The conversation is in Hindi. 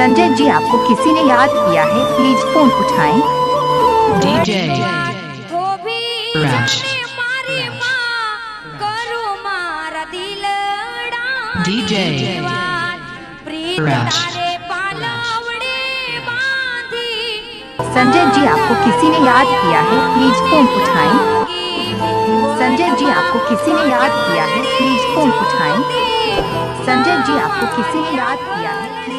संजय जी, आपको किसी ने याद किया है, प्लीज फोन उठाएं। DJ तो भी Rash. जाने मारी माँ करू मारा दिलड़ा DJ प्रीत Rash. तारे पालवड़े बांधी संजय जी, आपको किसी ने याद किया है, प्लीज फोन उठाएं। संजय जी, आपको किसी ने याद किया है, प्लीज फोन उठाएं। संजय जी, आपको किसी ने याद किया है।